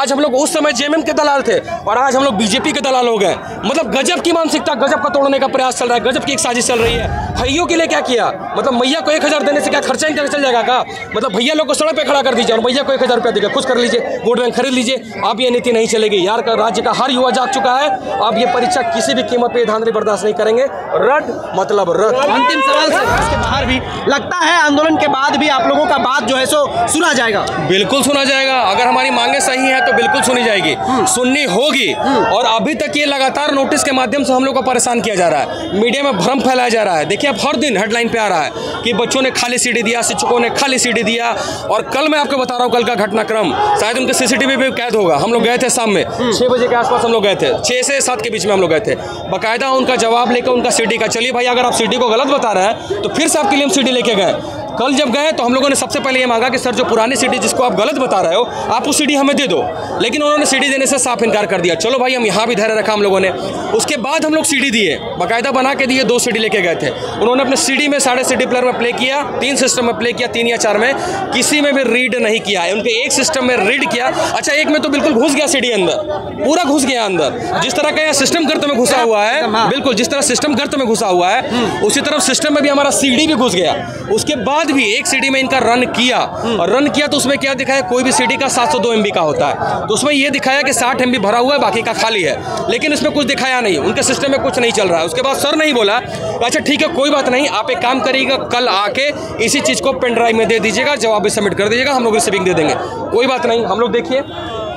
आज हम लोग उस समय जेएमएम के दलाल थे और आज हम लोग बीजेपी के दलाल हो गए। मतलब गजब की मानसिकता, गजब का तोड़ने का प्रयास चल रहा है, गजब की एक साजिश चल रही है। भैयों के लिए क्या किया? मतलब मैया को 1000 देने से क्या खर्चा इनका चल जाएगा का? मतलब भैया लोग को सड़क पे खड़ा कर दीजिए और भैया को 1000 रुपया देकर खुश कर लीजिए, वोट बैंक खरीद लीजिए। अब ये नीति नहीं चलेगी यार। राज्य का हर युवा जाग चुका है, अब ये परीक्षा किसी भी कीमत पे धांधली बर्दाश्त नहीं करेंगे। रद्द मतलब रद्द। अंतिम सवाल सर, इसके बाहर भी लगता है आंदोलन के बाद भी आप लोगों का बात जो है सो सुना जाएगा? बिल्कुल सुना जाएगा। अगर हमारी मांगे सही हैं तो बिल्कुल सुनी जाएगी, सुननी होगी। और अभी तक ये लगातार नोटिस के माध्यम से हम लोग को परेशान किया जा रहा है, मीडिया में भ्रम फैलाया जा रहा है। देखिए अब हर दिन हेडलाइन पे आ रहा है कि बच्चों ने खाली सीडी दिया, शिक्षकों ने खाली सीडी दिया। और कल मैं आपको बता रहा हूँ, कल का घटनाक्रम शायद उनके सीसीटीवी पे कैद होगा। हम लोग गए थे शाम में 6 बजे के आसपास हम लोग गए थे, 6 से 7 के बीच में हम लोग गए थे। बाकायदा उनका जवाब लेकर उनका सीडी का, चलिए भाई अगर आप सीडी को गलत बता रहे हैं तो फिर से आपके लिए हम सीडी लेके गए। कल जब गए तो हम लोगों ने सबसे पहले ये मांगा कि सर जो पुरानी सीडी जिसको आप गलत बता रहे हो आप वो सीडी हमें दे दो, लेकिन उन्होंने सीडी देने से साफ इनकार कर दिया। चलो भाई हम यहाँ भी धैर्य रखा हम लोगों ने। उसके बाद हम लोग सीडी दिए, बाकायदा बना के दिए, 2 सीडी लेके गए थे। उन्होंने अपने सीडी में सारे सीडी प्लेयर में प्ले किया, 3 सिस्टम में प्ले किया, 3 या 4 में, किसी में भी रीड नहीं किया है। उनके एक सिस्टम में रीड किया, अच्छा एक में तो बिल्कुल घुस गया सीडी अंदर, पूरा घुस गया अंदर। जिस तरह का यह सिस्टम गर्त में घुसा हुआ है, बिल्कुल जिस तरह सिस्टम गर्त में घुसा हुआ है उसी तरह सिस्टम में भी हमारा सीडी भी घुस गया। उसके बाद भी एक सीडी में का रन किया, और रन किया तो उसमें क्या दिखाया, कोई भी सीडी का 702 MB का होता है, तो उसमें ये दिखाया कि 60 MB भरा हुआ है, बाकी का खाली है। लेकिन इसमें कुछ दिखाया नहीं, उनके सिस्टम में कुछ नहीं चल रहा है। उसके बाद सर नहीं बोला, अच्छा ठीक है कोई बात नहीं, आप एक काम करिएगा, कल आके इसी चीज़ को पेन ड्राइव में दे दीजिएगा, जवाब भी सबमिट कर दीजिएगा, हम लोग रिसीविंग दे देंगे। कोई बात नहीं, हम लोग देखिए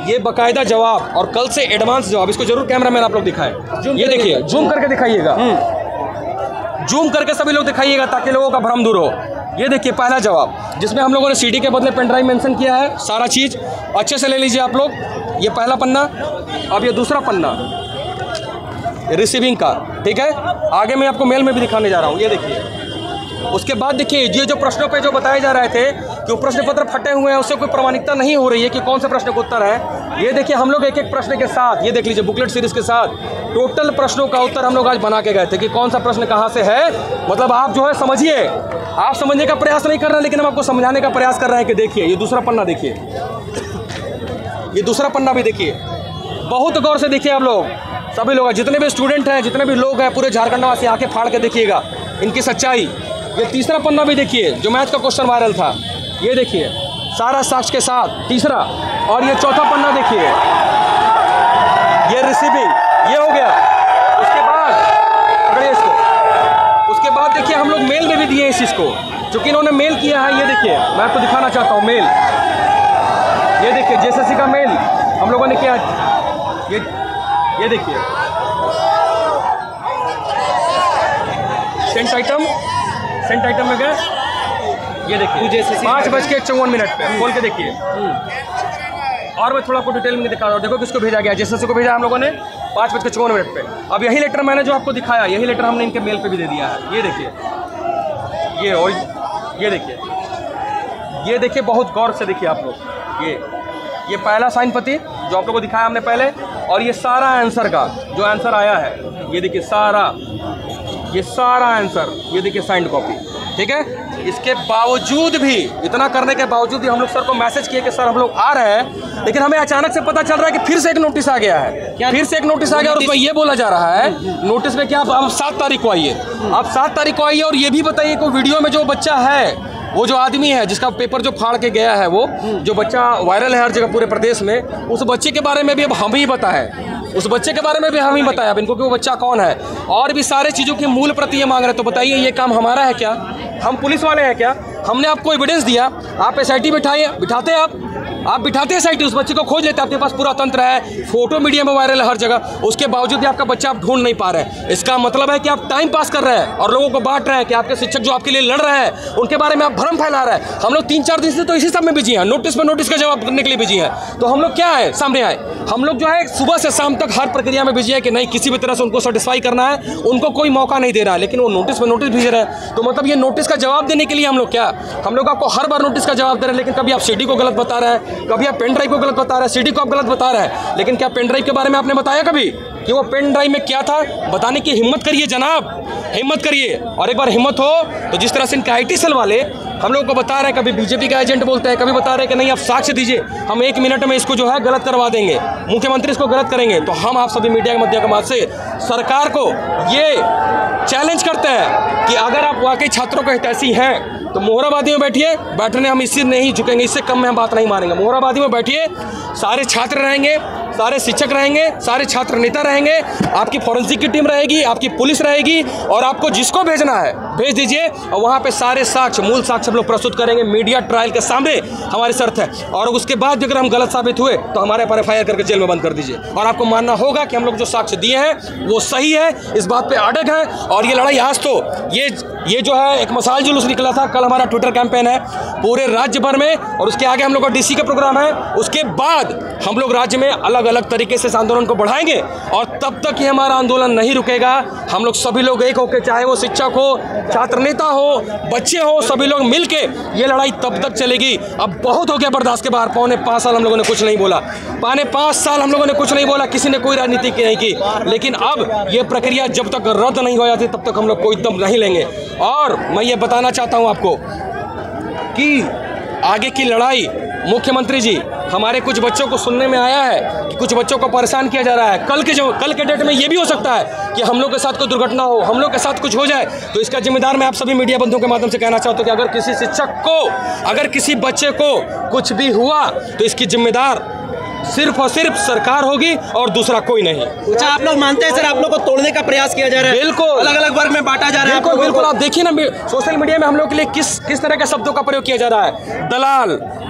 ये बाकायदा जवाब और कल से एडवांस जवाब, इसको जरूर कैमरा मैन आप लोग दिखाएं। ये देखिए, जूम करके दिखाइएगा, जूम करके सभी लोग दिखाइएगा ताकि लोगों का भ्रम दूर हो। ये देखिए पहला जवाब, जिसमें हम लोगों ने सीडी के बदले पेन ड्राइव मेंशन किया है, सारा चीज़ अच्छे से ले लीजिए आप लोग। ये पहला पन्ना, अब ये दूसरा पन्ना रिसीविंग का, ठीक है। आगे मैं आपको मेल में भी दिखाने जा रहा हूँ, ये देखिए। उसके बाद देखिए ये जो प्रश्नों पे जो बताए जा रहे थे कि वो प्रश्न पत्र फटे हुए हैं, उससे कोई प्रमाणिकता नहीं हो रही है कि कौन सा प्रश्न का उत्तर है। ये देखिए हम लोग एक एक प्रश्न के साथ, ये देख लीजिए बुकलेट सीरीज के साथ टोटल प्रश्नों का उत्तर हम लोग आज बना के गए थे कि कौन सा प्रश्न कहाँ से है। मतलब आप जो है समझिए, आप समझने का प्रयास नहीं कर रहे हैं, लेकिन हम आपको समझाने का प्रयास कर रहे हैं कि देखिए ये दूसरा पन्ना देखिए, ये दूसरा पन्ना भी देखिए, बहुत गौर से देखिए आप लोग, सभी लोग जितने भी स्टूडेंट हैं, जितने भी लोग हैं, पूरे झारखंड वासी आके फाड़ के देखिएगा इनकी सच्चाई। ये तीसरा पन्ना भी देखिए जो मैथ का क्वेश्चन वायरल था, ये देखिए सारा साक्ष्य के साथ तीसरा। और ये चौथा पन्ना देखिए, ये रिसीविंग, ये हो गया। उसके बाद पकड़िए इसको, उसके बाद देखिए हम लोग मेल में भी दिए इस चीज़ को, चूँकि इन्होंने मेल किया है। ये देखिए मैं आपको दिखाना चाहता हूँ मेल, ये देखिए जेएसएससी का मेल हम लोगों ने किया। ये देखिए सेंट आइटम में गए, ये देखिए 5:54 पे खोल के देखिए। और मैं थोड़ा आपको डिटेल में दिखा रहा हूँ, देखो किसको भेजा गया, जेएसएससी को भेजा हम लोगों ने 5:54 पे। अब यही लेटर मैंने जो आपको दिखाया, यही लेटर हमने इनके मेल पे भी दे दिया है। ये देखिए, ये और ये देखिए, ये देखिए बहुत गौर से देखिए आप लोग। ये पहला साइन पति जो आप लोगों को दिखाया हमने पहले, और ये सारा आंसर का जो आंसर आया है, ये देखिए ये सारा आंसर, ये देखिए साइंड कॉपी, ठीक है। इसके बावजूद भी, इतना करने के बावजूद भी हम लोग सर को मैसेज किए कि सर हम लोग आ रहे हैं, लेकिन हमें अचानक से पता चल रहा है कि फिर से एक नोटिस आ गया है, फिर से एक नोटिस आ गया। और उसमें ये बोला जा रहा है नोटिस में कि आप 7 तारीख को आइए, आप 7 तारीख को आइए। और ये भी बताइए कि वीडियो में जो बच्चा है, वो जो आदमी है जिसका पेपर जो फाड़ के गया है, वो जो बच्चा वायरल है हर जगह पूरे प्रदेश में, उस बच्चे के बारे में भी अब हम ही बताएं, उस बच्चे के बारे में भी हम ही बताया अब इनको कि वो बच्चा कौन है, और भी सारे चीज़ों की मूल प्रति ये मांग रहे हैं। तो बताइए ये काम हमारा है क्या? हम पुलिस वाले हैं क्या? हमने आपको एविडेंस दिया, आप एसआईटी बिठाते हैं, आप बिठाते हैं एसआईटी, उस बच्चे को खोज लेते हैं, आपके पास पूरा तंत्र है, फोटो मीडिया में वायरल है हर जगह, उसके बावजूद भी आपका बच्चा आप ढूंढ नहीं पा रहे हैं। इसका मतलब है कि आप टाइम पास कर रहे हैं और लोगों को बांट रहे हैं कि आपके शिक्षक जो आपके लिए लड़ रहे हैं उनके बारे में आप भ्रम फैला रहे हैं। हम लोग 3-4 दिन से तो इसी सब में बिजी हैं, नोटिस पे नोटिस का जवाब करने के लिए बिजी हैं। तो हम लोग क्या है, सामने आए, हम लोग जो है सुबह से शाम तक हर प्रक्रिया में बिजी है कि नहीं किसी भी तरह से उनको सेटिस्फाई करना है, उनको कोई मौका नहीं दे रहा है, लेकिन वो नोटिस पे नोटिस भेज रहे हैं। तो मतलब ये नोटिस का जवाब देने के लिए हम लोग क्या, हम लोग आपको हर बार नोटिस का जवाब दे रहे हैं, लेकिन कभी आप सीडी को गलत बता रहे हैं, कभी आप पेन ड्राइव को गलत बता रहे हैं, सीडी को आप गलत बता रहे हैं। लेकिन क्या पेन ड्राइव के बारे में आपने बताया कभी कि वो पेन ड्राइव में क्या था? बताने की हिम्मत करिए जनाब, हिम्मत करिए। और एक बार हिम्मत हो तो जिस तरह से इनके IT सेल वाले हम लोग को बता रहे हैं, कभी बीजेपी का एजेंट बोलते हैं, कभी बता रहे हैं कि नहीं आप साक्ष्य दीजिए, हम 1 मिनट में इसको जो है गलत करवा देंगे, मुख्यमंत्री इसको गलत करेंगे। तो हम आप सभी मीडिया के माध्यम से सरकार को ये चैलेंज करते हैं कि अगर आप वाकई छात्रों के हितैषी हैं तो मोहराबादी में बैठिए, बैठने हम इससे नहीं झुकेंगे, इससे कम में हम बात नहीं मानेंगे। मोहराबादी में बैठिए, सारे छात्र रहेंगे, सारे शिक्षक रहेंगे, सारे छात्र नेता रहेंगे, आपकी फॉरेंसिक की टीम रहेगी, आपकी पुलिस रहेगी, और आपको जिसको भेजना है भेज दीजिए, और वहाँ पे सारे साक्ष्य, मूल साक्ष्य हम लोग प्रस्तुत करेंगे मीडिया ट्रायल के सामने, हमारी शर्त है। और उसके बाद भी अगर हम गलत साबित हुए तो हमारे पर FIR करके जेल में बंद कर दीजिए, और आपको मानना होगा कि हम लोग जो साक्ष्य दिए हैं वो सही है, इस बात पे अड़ग है। और ये लड़ाई आज तो ये जो है एक मसाल जुलूस निकला था, कल हमारा ट्विटर कैंपेन है पूरे राज्य भर में, और उसके आगे हम लोग का DC का प्रोग्राम है, उसके बाद हम लोग राज्य में अलग अलग तरीके से इस आंदोलन को बढ़ाएंगे, और तब तक ये हमारा आंदोलन नहीं रुकेगा। हम लोग सभी लोग एक होकर, चाहे वो शिक्षक हो, छात्र नेता हो, बच्चे हो, सभी लोग मिलके ये लड़ाई तब तक चलेगी। अब बहुत हो गया बर्दाश्त के बाहर, 5.25 साल हम लोगों ने कुछ नहीं बोला, 5.25 साल हम लोगों ने कुछ नहीं बोला, किसी ने कोई राजनीति नहीं की, लेकिन अब ये प्रक्रिया जब तक रद्द नहीं हो जाती तब तक हम लोग कोई दम नहीं लेंगे। और मैं ये बताना चाहता हूँ आपको कि आगे की लड़ाई, मुख्यमंत्री जी, हमारे कुछ बच्चों को सुनने में आया है कि कुछ बच्चों को परेशान किया जा रहा है। कल के डेट में ये भी हो सकता है कि हम लोग के साथ कोई दुर्घटना हो, हम लोग के साथ कुछ हो जाए, तो इसका जिम्मेदार मैं आप सभी मीडिया बंधुओं के माध्यम से कहना चाहता हूँ कि अगर किसी शिक्षक को, अगर किसी बच्चे को कुछ भी हुआ तो इसकी जिम्मेदार सिर्फ और सिर्फ सरकार होगी और दूसरा कोई नहीं। अच्छा, आप लोग मानते हैं सर आप लोग को तोड़ने का प्रयास किया जा रहा है? बिल्कुल, अलग अलग वर्ग में बांटा जा रहा है। बिल्कुल आप देखिए ना, सोशल मीडिया में हम लोग के लिए किस तरह के शब्दों का प्रयोग किया जा रहा है।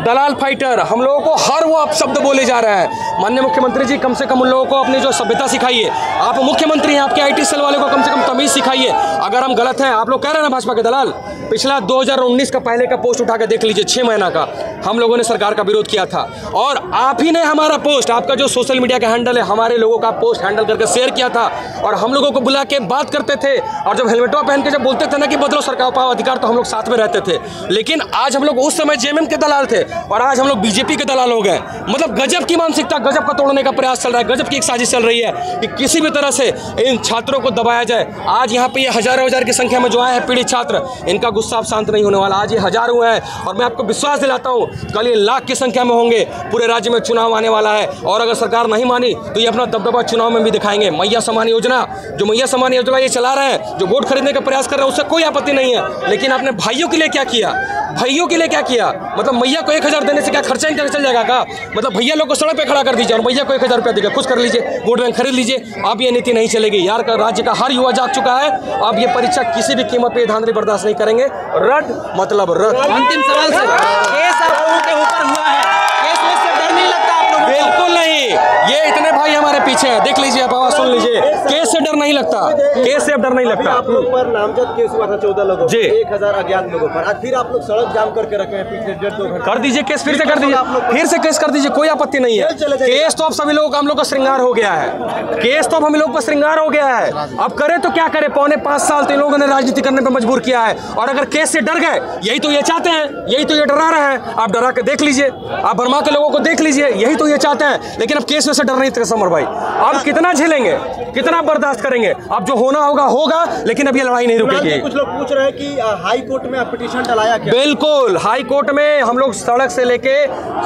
दलाल फाइटर, हम लोगों को हर वो शब्द बोले जा रहे हैं। माननीय मुख्यमंत्री जी, कम से कम उन लोगों को अपनी जो सभ्यता सिखाइए। आप मुख्यमंत्री हैं, आपके IT सेल वाले को कम से कम तमीज सिखाइए। अगर हम गलत हैं, आप लोग कह रहे हैं ना भाजपा के दलाल, पिछला 2019 का पहले का पोस्ट उठा के देख लीजिए, 6 महीना का हम लोगों ने सरकार का विरोध किया था, और आप ही ने हमारा पोस्ट, आपका जो सोशल मीडिया का हैंडल है, हमारे लोगों का पोस्ट हैंडल करके शेयर किया था, और हम लोगों को बुला के बात करते थे, और जब हेलमेटवा पहन के जब बोलते थे ना कि बदलो सरकार पाओ अधिकार, तो हम लोग साथ में रहते थे। लेकिन आज हम लोग उस समय JMM के दलाल थे और आज हम लोग BJP के दलाल हो गए। मतलब गजब की मानसिकता, गजब का तोड़ने का प्रयास चल रहा है, गजब की एक साजिश चल रही है कि किसी भी तरह से इन छात्रों को दबाया जाए। आज यहाँ पे ये हजारों की संख्या में जो आए हैं पीड़ित छात्र, इनका गुस्सा अब शांत नहीं होने वाला। आज ये हजारों हुए हैं, और मैं आपको विश्वास दिलाता हूँ कल ये लाख की संख्या में होंगे। पूरे राज्य में चुनाव आने वाला है, और अगर सरकार नहीं मानी तो ये अपना दबदबा चुनाव में भी दिखाएंगे। मैया सम्मान योजना, जो मैया सम्मान योजना ये चला रहे हैं, जो वोट खरीदने का प्रयास कर रहे हैं, उससे कोई आपत्ति नहीं है, लेकिन आपने भाइयों के लिए क्या किया? भाइयों के लिए क्या किया? मतलब मैया को 1000 देने से क्या खर्चा ही चल जाएगा का? मतलब भैया लोग को सड़क पे खड़ा कर दीजिए और भैया को 1000 रुपया देकर खुश कर लीजिए, वोट बैंक खरीद लीजिए। अब ये नीति नहीं चलेगी यार। राज्य का हर युवा जाग चुका है, अब ये परीक्षा किसी भी कीमत पे धांधली बर्दाश्त नहीं करेंगे। रद्द मतलब रद्द। अंतिम सवाल सर, केस आप लोगों के ऊपर हुआ है, केस में से डर नहीं लगता आप लोगों को? बिल्कुल नहीं, ये इतने भाई हमारे पीछे हैं, देख लीजिए, आप आवाज सुन लीजिए। केस से डर नहीं लगता, केस से डर नहीं लगता। आप लोग पर नामजद केस हुआ था 14 लोगों जी, 1000 अज्ञात लोगों पर। आज फिर आप लोग सड़क जाम करके रखे हैं पिछले 1.5-2 घंटे। कर दीजिए केस, फिर से कर दीजिए, फिर से केस कर दीजिए, कोई आपत्ति नहीं है। केस तो अब सभी लोगों का, हम लोग का श्रृंगार हो गया है, केस तो अब हम लोग का श्रृंगार हो गया है। अब करे तो क्या करे, 5.25 साल तो इन लोगों ने राजनीति करने पर मजबूर किया है, और अगर केस से डर गए, यही तो ये चाहते हैं, यही तो ये डरा रहे हैं। आप डरा के देख लीजिए, आप बर्मा के लोगों को देख लीजिए, यही तो ये चाहते हैं। लेकिन अब केस में से डर नहीं थे समर भाई, अब कितना झेलेंगे, कितना बर्दाश्त करेंगे? अब जो होना होगा होगा, लेकिन अब ये लड़ाई नहीं रुकेगी। कुछ लोग पूछ रहे हैं कि हाई कोर्ट में पिटीशन डलाया क्या? बिल्कुल, हाई कोर्ट में हम लोग सड़क से लेके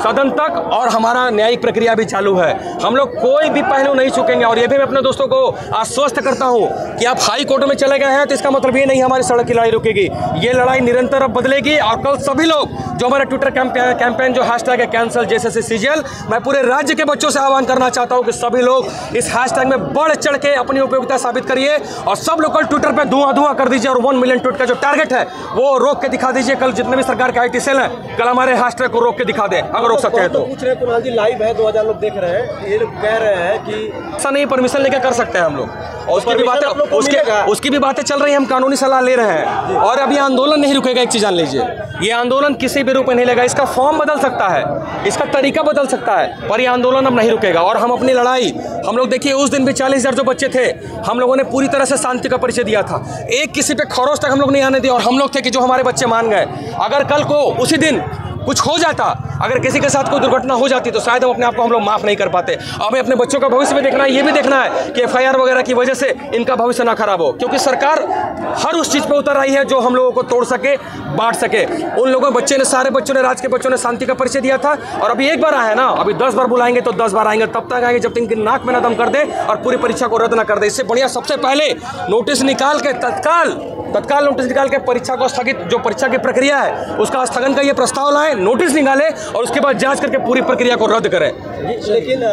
सदन तक, और हमारा न्यायिक प्रक्रिया भी चालू है। हम लोग कोई भी पहलू नहीं चुकेंगे, और ये भी मैं अपने दोस्तों को आश्वस्त करता हूं कि आप हाई कोर्ट में चले गए हैं तो इसका मतलब ये नहीं हमारी सड़क की लड़ाई रुकेगी। ये लड़ाई निरंतर अब बदलेगी, और कल सभी लोग जो हमारे ट्विटर कैंपेन जो हैशटैग है कैंसल JSS CGL, मैं पूरे राज्य के बच्चों से आह्वान करना चाहता हूं कि सभी लोग इस हैशटैग में बढ़ चढ़ के अपनी उपयोगिता साबित करिए, और सब लोग कल ट्विटर पे धुआं कर दीजिए, और 1 मिलियन ट्वीट का जो टारगेट है वो रोक के दिखा दीजिए। कल जितने भी सरकार के IT सेल हैं, कल हमारे हैशटैग को रोक के दिखा दें, अगर रोक सकते हैं तो। पूछ रहे कुणाल जी, लाइव है, 2000 लोग देख रहे हैं, ये लोग कह रहे हैं कि ऐसा नहीं, परमिशन लेकर कर सकते हैं हम लोग, और उसकी भी बातें चल रही है, हम कानूनी सलाह ले रहे हैं। और अभी आंदोलन नहीं रुकेगा, एक चीज जान लीजिए, ये आंदोलन किसी भी रूप में नहीं लेगा। इसका फॉर्म बदल सकता है, इसका तरीका बदल सकता है, पर ये आंदोलन अब नहीं रुकेगा। और हम अपनी लड़ाई, हम लोग देखिए उस दिन भी 40,000 जो बच्चे थे, हम लोगों ने पूरी तरह से शांति का परिचय दिया था, एक किसी पे खरोच तक हम लोग नहीं आने दिया, और हम लोग थे कि जो हमारे बच्चे मान गए। अगर कल को उसी दिन कुछ हो जाता, अगर किसी के साथ कोई दुर्घटना हो जाती तो शायद हम अपने आप को हम लोग माफ़ नहीं कर पाते। हमें अपने बच्चों का भविष्य भी देखना है, ये भी देखना है कि FIR वगैरह की वजह से इनका भविष्य ना खराब हो, क्योंकि सरकार हर उस चीज़ पर उतर आई है जो हम लोगों को तोड़ सके, बांट सके। उन लोगों सारे बच्चों ने, राज्य के बच्चों ने शांति का परिचय दिया था, और अभी एक बार आए ना, अभी 10 बार बुलाएंगे तो 10 बार आएंगे, तब तक आएंगे जब तक इनकी नाक में ना दम कर दे और पूरी परीक्षा को रद्द ना कर दे। इससे बढ़िया सबसे पहले नोटिस निकाल के तत्काल नोटिस निकाल के परीक्षा को स्थगित, जो परीक्षा की प्रक्रिया है उसका स्थगन का ये प्रस्ताव लाए, नोटिस निकाले और उसके बाद जांच करके पूरी प्रक्रिया को रद्द करें। लेकिन